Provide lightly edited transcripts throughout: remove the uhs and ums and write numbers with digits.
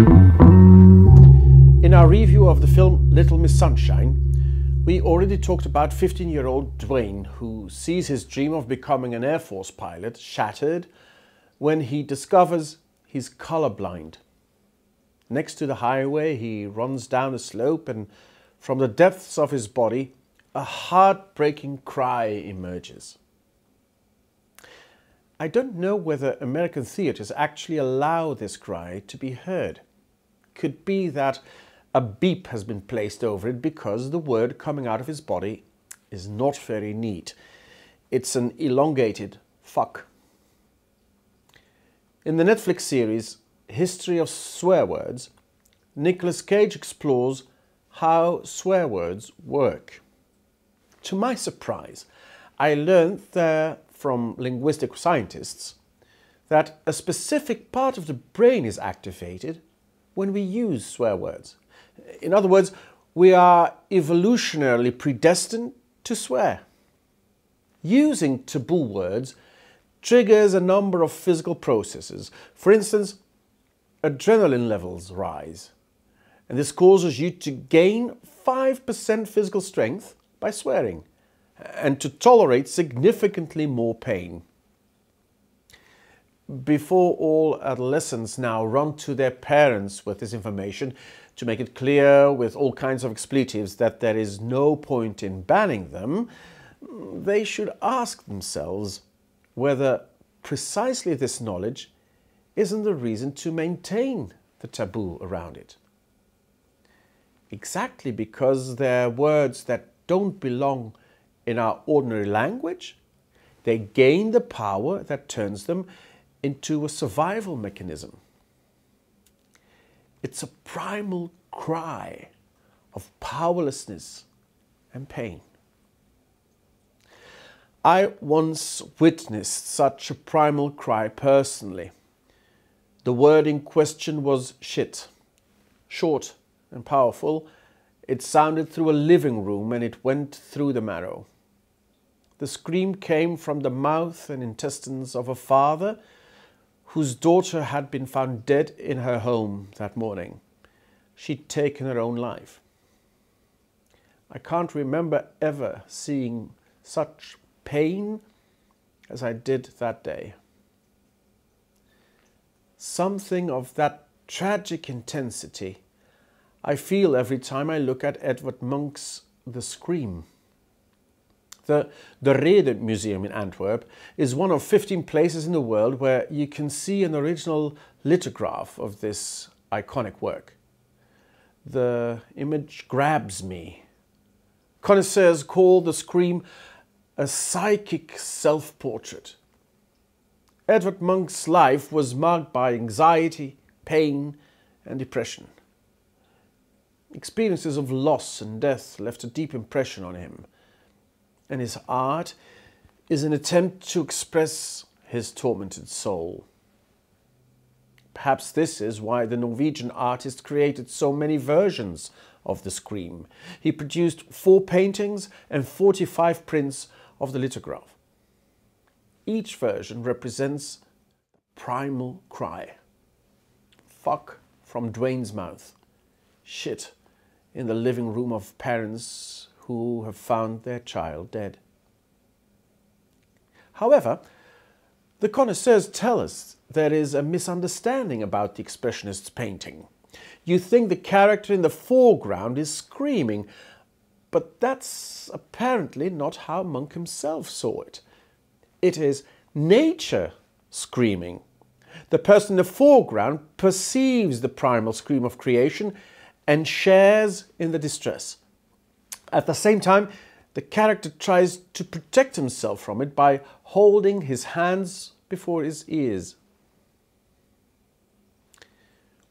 In our review of the film Little Miss Sunshine, we already talked about 15-year-old Dwayne, who sees his dream of becoming an Air Force pilot shattered when he discovers he's colorblind. Next to the highway, he runs down a slope, and from the depths of his body, a heartbreaking cry emerges. I don't know whether American theatres actually allow this cry to be heard. Could be that a beep has been placed over it because the word coming out of his body is not very neat. It's an elongated fuck. In the Netflix series History of Swear Words, Nicolas Cage explores how swear words work. To my surprise, I learned there from linguistic scientists that a specific part of the brain is activated when we use swear words. In other words, we are evolutionarily predestined to swear. Using taboo words triggers a number of physical processes. For instance, adrenaline levels rise, and this causes you to gain 5% physical strength by swearing and to tolerate significantly more pain. Before all adolescents now run to their parents with this information to make it clear with all kinds of expletives that there is no point in banning them, they should ask themselves whether precisely this knowledge isn't the reason to maintain the taboo around it. Exactly because they're words that don't belong in our ordinary language, they gain the power that turns them into a survival mechanism. It's a primal cry of powerlessness and pain. I once witnessed such a primal cry personally. The word in question was shit. Short and powerful, it sounded through a living room and it went through the marrow. The scream came from the mouth and intestines of a father whose daughter had been found dead in her home that morning. She'd taken her own life. I can't remember ever seeing such pain as I did that day. Something of that tragic intensity I feel every time I look at Edvard Munch's The Scream. The Rede Museum in Antwerp is one of 15 places in the world where you can see an original lithograph of this iconic work. The image grabs me. Connoisseurs call The Scream a psychic self-portrait. Edvard Munch's life was marked by anxiety, pain, and depression. Experiences of loss and death left a deep impression on him, and his art is an attempt to express his tormented soul. Perhaps this is why the Norwegian artist created so many versions of The Scream. He produced 4 paintings and 45 prints of the lithograph. Each version represents the primal cry. Fuck from Dwayne's mouth. Shit in the living room of parents who have found their child dead. However, the connoisseurs tell us there is a misunderstanding about the Expressionist's painting. You think the character in the foreground is screaming, but that's apparently not how Munch himself saw it. It is nature screaming. The person in the foreground perceives the primal scream of creation and shares in the distress. At the same time, the character tries to protect himself from it by holding his hands before his ears.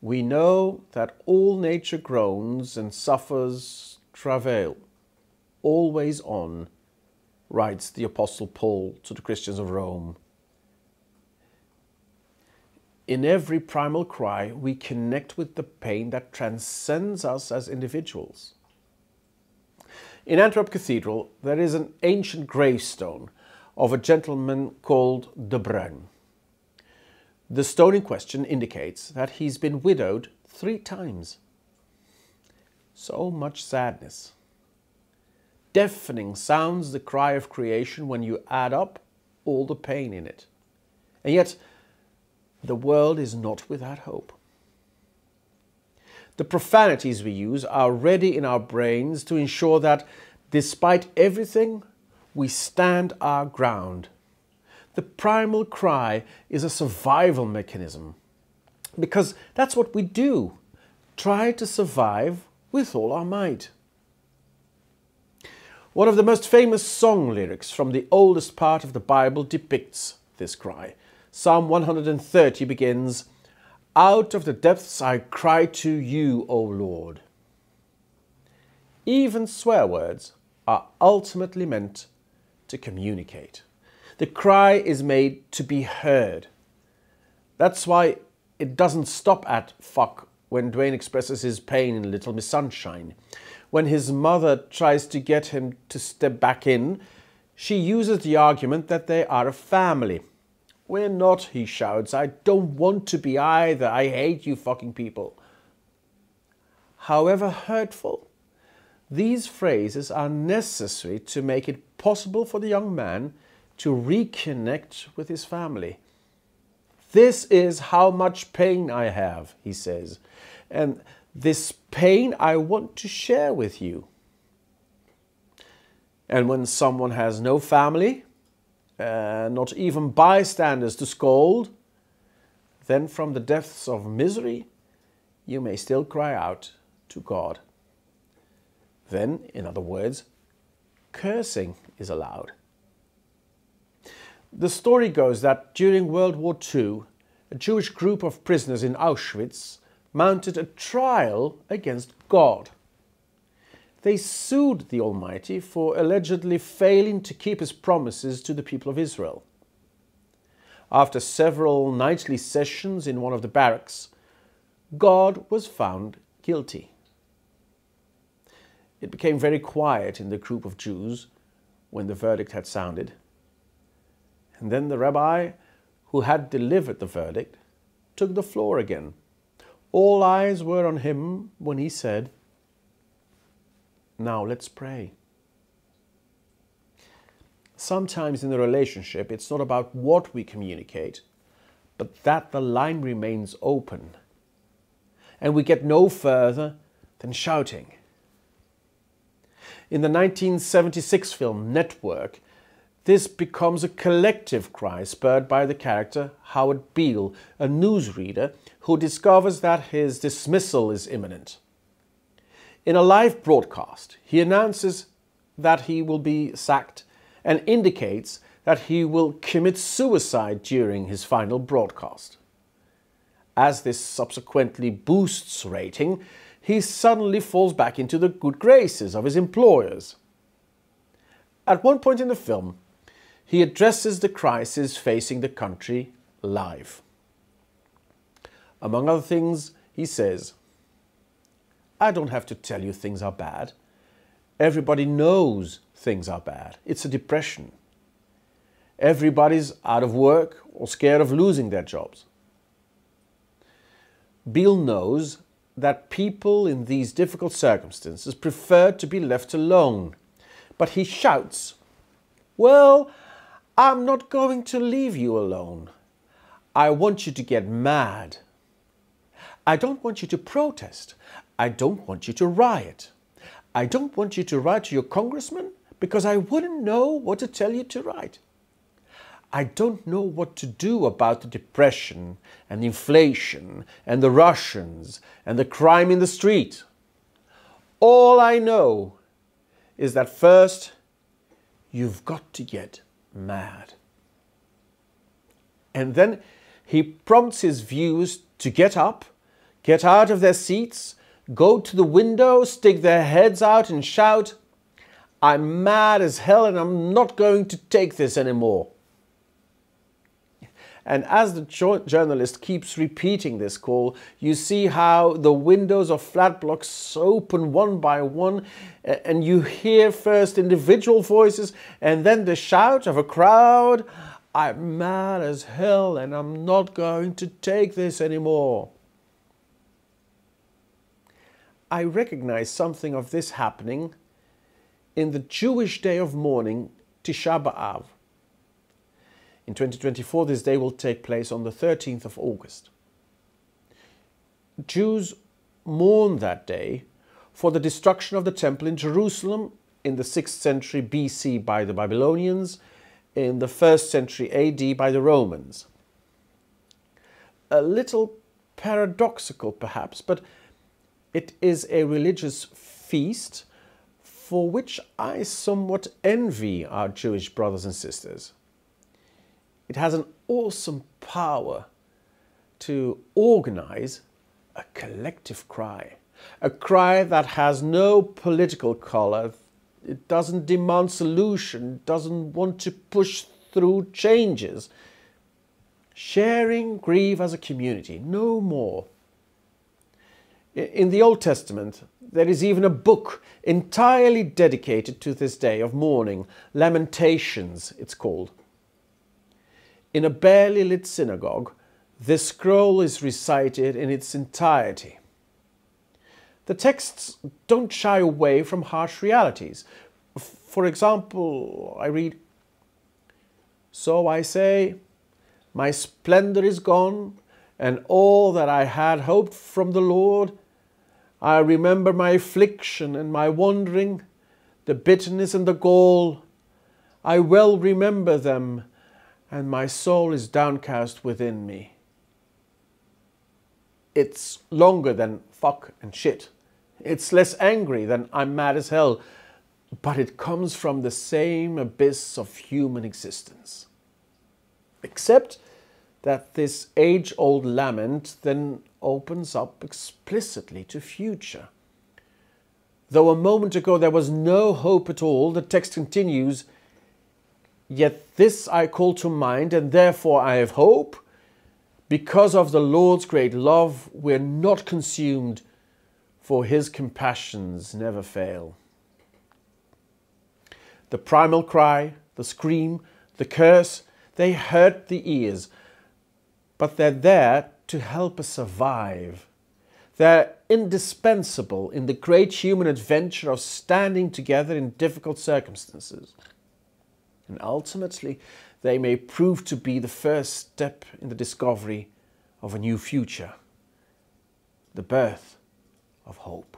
We know that all nature groans and suffers travail, always on, writes the Apostle Paul to the Christians of Rome. In every primal cry, we connect with the pain that transcends us as individuals. In Antwerp Cathedral, there is an ancient gravestone of a gentleman called De Bruyn. The stone in question indicates that he's been widowed 3 times. So much sadness. Deafening sounds the cry of creation when you add up all the pain in it. And yet, the world is not without hope. The profanities we use are ready in our brains to ensure that, despite everything, we stand our ground. The primal cry is a survival mechanism, because that's what we do, try to survive with all our might. One of the most famous song lyrics from the oldest part of the Bible depicts this cry. Psalm 130 begins, "Out of the depths I cry to you, O Lord." Even swear words are ultimately meant to communicate. The cry is made to be heard. That's why it doesn't stop at fuck when Dwayne expresses his pain in Little Miss Sunshine. When his mother tries to get him to step back in, she uses the argument that they are a family. "We're not," he shouts. "I don't want to be either. I hate you fucking people." However hurtful, these phrases are necessary to make it possible for the young man to reconnect with his family. "This is how much pain I have," he says, "and this pain I want to share with you." And when someone has no family, not even bystanders to scold, then from the depths of misery, you may still cry out to God. Then, in other words, cursing is allowed. The story goes that during World War II, a Jewish group of prisoners in Auschwitz mounted a trial against God. They sued the Almighty for allegedly failing to keep his promises to the people of Israel. After several nightly sessions in one of the barracks, God was found guilty. It became very quiet in the group of Jews when the verdict had sounded. And then the rabbi who had delivered the verdict took the floor again. All eyes were on him when he said, "Now let's pray." Sometimes in a relationship, it's not about what we communicate, but that the line remains open. And we get no further than shouting. In the 1976 film Network, this becomes a collective cry spurred by the character Howard Beale, a newsreader who discovers that his dismissal is imminent. In a live broadcast, he announces that he will be sacked and indicates that he will commit suicide during his final broadcast. As this subsequently boosts rating, he suddenly falls back into the good graces of his employers. At one point in the film, he addresses the crisis facing the country live. Among other things, he says, "I don't have to tell you things are bad. Everybody knows things are bad. It's a depression. Everybody's out of work or scared of losing their jobs." Beale knows that people in these difficult circumstances prefer to be left alone, but he shouts, "Well, I'm not going to leave you alone. I want you to get mad. I don't want you to protest. I don't want you to riot. I don't want you to write to your congressman because I wouldn't know what to tell you to write. I don't know what to do about the depression and the inflation and the Russians and the crime in the street. All I know is that first, you've got to get mad." And then he prompts his viewers to get up, get out of their seats, go to the window, stick their heads out and shout, "I'm mad as hell and I'm not going to take this anymore." And as the journalist keeps repeating this call, you see how the windows of flat blocks open one by one, and you hear first individual voices and then the shout of a crowd, "I'm mad as hell and I'm not going to take this anymore." I recognize something of this happening in the Jewish day of mourning, Tisha B'Av. In 2024, this day will take place on the 13th of August. Jews mourn that day for the destruction of the temple in Jerusalem in the 6th century BC by the Babylonians, in the 1st century AD by the Romans. A little paradoxical perhaps, but it is a religious feast for which I somewhat envy our Jewish brothers and sisters. It has an awesome power to organize a collective cry. A cry that has no political color. It doesn't demand solution, doesn't want to push through changes. Sharing grief as a community, no more. In the Old Testament, there is even a book entirely dedicated to this day of mourning, Lamentations, it's called. In a barely lit synagogue, this scroll is recited in its entirety. The texts don't shy away from harsh realities. For example, I read, "So I say, my splendor is gone, and all that I had hoped from the Lord. I remember my affliction and my wandering, the bitterness and the gall. I well remember them, and my soul is downcast within me." It's longer than fuck and shit. It's less angry than I'm mad as hell, but it comes from the same abyss of human existence. Except that this age-old lament then opens up explicitly to future. Though a moment ago there was no hope at all, the text continues, "Yet this I call to mind, and therefore I have hope. Because of the Lord's great love, we're not consumed, for his compassions never fail." The primal cry, the scream, the curse, they hurt the ears, but they're there to help us survive. They're indispensable in the great human adventure of standing together in difficult circumstances. And ultimately, they may prove to be the first step in the discovery of a new future, the birth of hope.